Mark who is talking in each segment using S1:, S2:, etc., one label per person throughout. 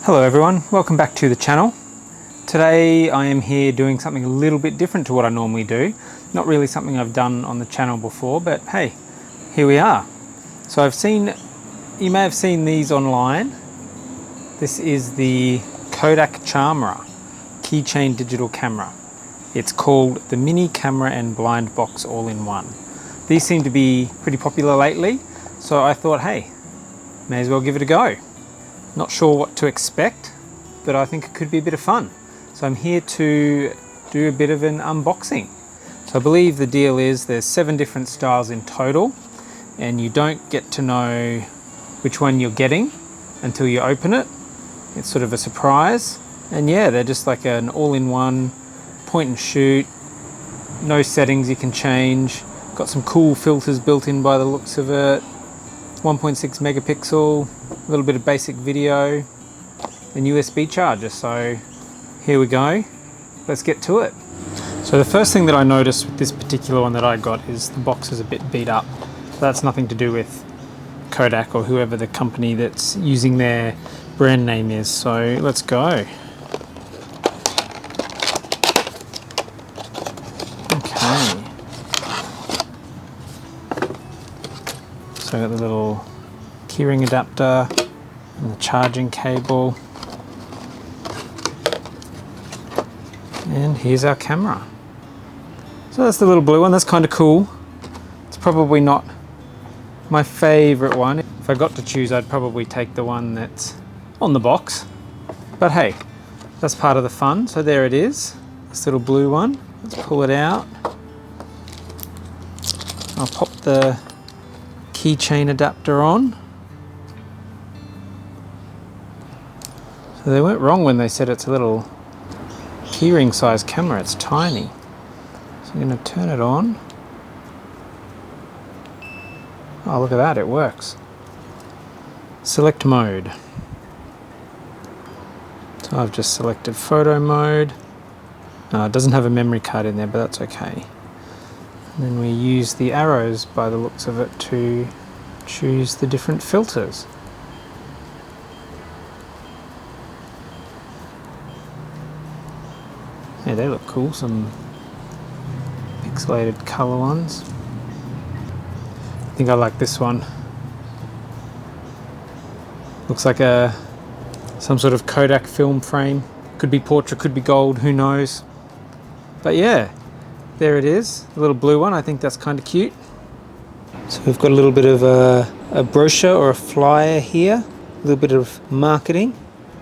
S1: Hello everyone, welcome back to the channel. Today I am here doing something a little bit different to what I normally do. Not really something I've done on the channel before, but hey, here we are. So you may have seen these online. This is the Kodak Charmera keychain digital camera. It's called the Mini Camera and Blind Box All-in-One. These seem to be pretty popular lately, so I thought, hey, may as well give it a go. Not sure what to expect, but I think it could be a bit of fun. So I'm here to do a bit of an unboxing. So I believe the deal is there's 7 different styles in total, and you don't get to know which one you're getting until you open it. It's sort of a surprise. And yeah, they're just like an all-in-one, point and shoot, no settings you can change. Got some cool filters built in by the looks of it. 1.6 megapixel, a little bit of basic video, and USB charger. So here we go, let's get to it. So the first thing that I noticed with this particular one that I got is the box is a bit beat up. That's nothing to do with Kodak or whoever the company that's using their brand name is. So let's go. Okay. So I got the little keyring adapter and the charging cable. And here's our camera. So that's the little blue one, that's kind of cool. It's probably not my favorite one. If I got to choose, I'd probably take the one that's on the box. But hey, that's part of the fun. So there it is, this little blue one. Let's pull it out. I'll pop the keychain adapter on. So they weren't wrong when they said it's a little keyring size camera, it's tiny. So I'm going to turn it on. Oh, look at that, it works. Select mode. So I've just selected photo mode. It doesn't have a memory card in there, but that's okay. And then we use the arrows by the looks of it to choose the different filters. Yeah, they look cool, some pixelated color ones. I think I like this one. Looks like some sort of Kodak film frame. Could be portrait, could be gold, who knows. But yeah, there it is, the little blue one. I think that's kind of cute. So we've got a little bit of a brochure or a flyer here. A little bit of marketing.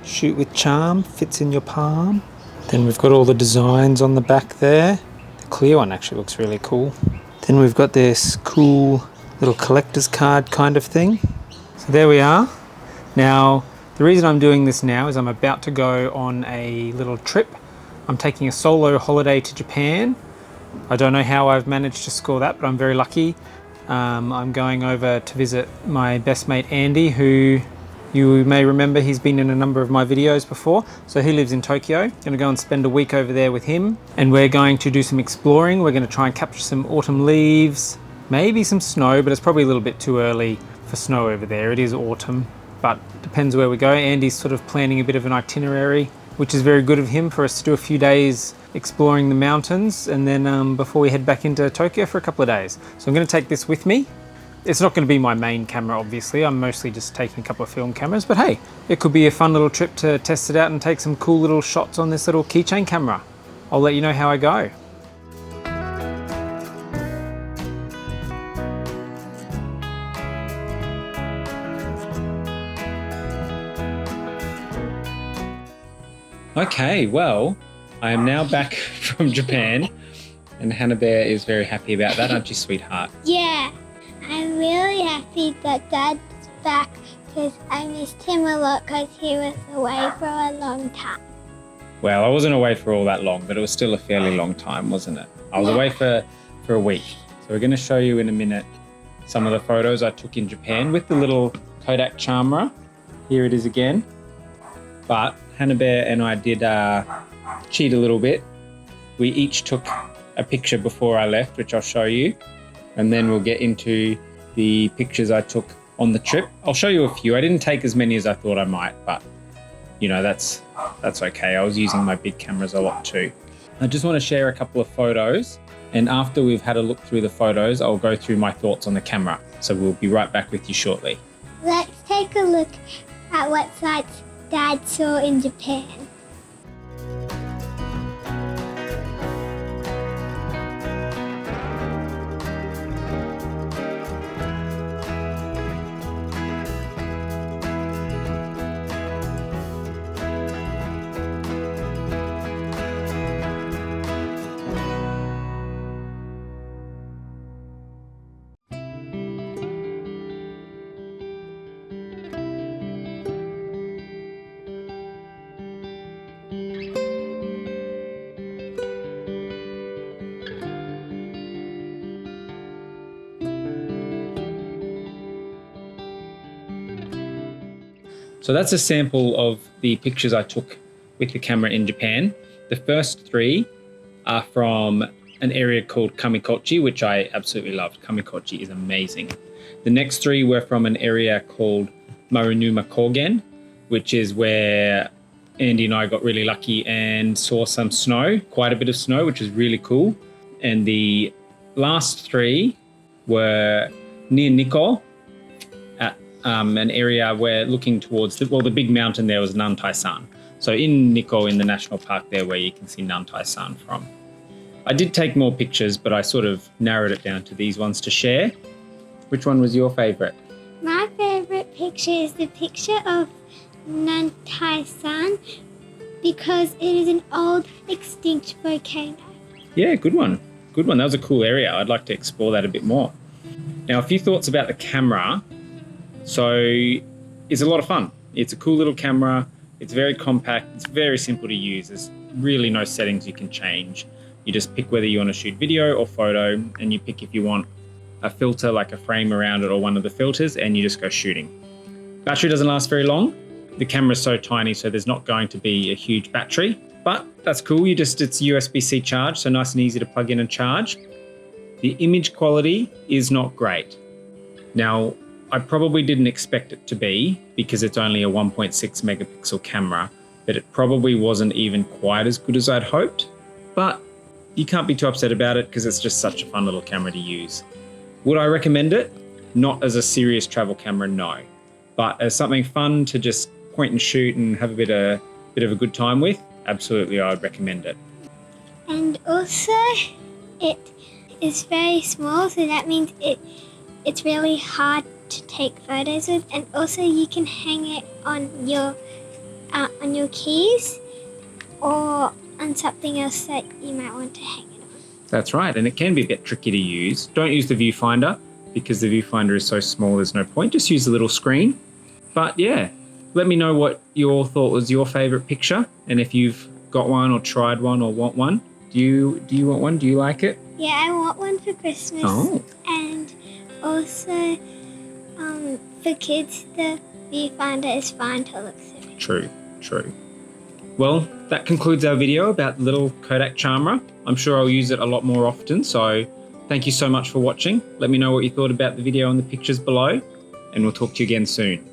S1: Shoot with charm, fits in your palm. Then we've got all the designs on the back there. The clear one actually looks really cool. Then we've got this cool little collector's card kind of thing. So there we are. Now, the reason I'm doing this now is I'm about to go on a little trip. I'm taking a solo holiday to Japan. I don't know how I've managed to score that, but I'm very lucky. I'm going over to visit my best mate Andy, who you may remember, he's been in a number of my videos before. So he lives in Tokyo. Going to go and spend a week over there with him, and we're going to do some exploring. We're going to try and capture some autumn leaves, maybe some snow, but it's probably a little bit too early for snow over there. It is autumn, but depends where we go. Andy's sort of planning a bit of an itinerary, which is very good of him, for us to do a few days exploring the mountains, and then before we head back into Tokyo for a couple of days. So I'm going to take this with me. It's not going to be my main camera, obviously. I'm mostly just taking a couple of film cameras, but hey, it could be a fun little trip to test it out and take some cool little shots on this little keychain camera. I'll let you know how I go. Okay, well, I am now back from Japan, and Hannah Bear is very happy about that, aren't you, sweetheart?
S2: Yeah, I'm really happy that Dad's back, because I missed him a lot because he was away for a long time.
S1: Well, I wasn't away for all that long, but it was still a fairly long time, wasn't it? I was away for a week. So we're going to show you in a minute some of the photos I took in Japan with the little Kodak Charmera. Here it is again. But Hannah Bear and I did cheat a little bit. We each took a picture before I left, which I'll show you, and then we'll get into the pictures I took on the trip. I'll show you a few. I didn't take as many as I thought I might, but you know, that's okay. I was using my big cameras a lot too. I just want to share a couple of photos, and after we've had a look through the photos, I'll go through my thoughts on the camera. So we'll be right back with you shortly.
S2: Let's take a look at what sites Dad saw in Japan.
S1: So that's a sample of the pictures I took with the camera in Japan. The first 3 are from an area called Kamikochi, which I absolutely loved. Kamikochi is amazing. The next 3 were from an area called Marunuma Kogen, which is where Andy and I got really lucky and saw some snow, quite a bit of snow, which is really cool. And the last 3 were near Nikko, an area where looking towards the big mountain there was Nantai-san. So in Nikko, in the national park there, where you can see Nantai-san from. I did take more pictures, but I sort of narrowed it down to these ones to share. Which one was your favorite?
S2: My favorite picture is the picture of Nantai-san because it is an old extinct volcano.
S1: Yeah, good one. Good one. That was a cool area. I'd like to explore that a bit more. Now, a few thoughts about the camera. So it's a lot of fun. It's a cool little camera. It's very compact. It's very simple to use. There's really no settings you can change. You just pick whether you want to shoot video or photo, and you pick if you want a filter, like a frame around it or one of the filters, and you just go shooting. Battery doesn't last very long. The camera is so tiny, so there's not going to be a huge battery, but that's cool. It's USB-C charge, so nice and easy to plug in and charge. The image quality is not great. Now, I probably didn't expect it to be because it's only a 1.6 megapixel camera, but it probably wasn't even quite as good as I'd hoped. But you can't be too upset about it because it's just such a fun little camera to use. Would I recommend it? Not as a serious travel camera, no. But as something fun to just point and shoot and have a bit of a good time with, absolutely I would recommend it.
S2: And also, it is very small, so that means it's really hard to take photos with, and also you can hang it on your keys or on something else that you might want to hang it on.
S1: That's right, and it can be a bit tricky to use. Don't use the viewfinder because the viewfinder is so small, there's no point. Just use the little screen. But yeah, let me know what you all thought was your favorite picture, and if you've got one or tried one or want one. Do you want one? Do you like it?
S2: Yeah, I want one for Christmas.
S1: Oh.
S2: And also, for kids, the viewfinder is fine to look through.
S1: True. Well, that concludes our video about the little Kodak Charmera. I'm sure I'll use it a lot more often, so thank you so much for watching. Let me know what you thought about the video and the pictures below, and we'll talk to you again soon.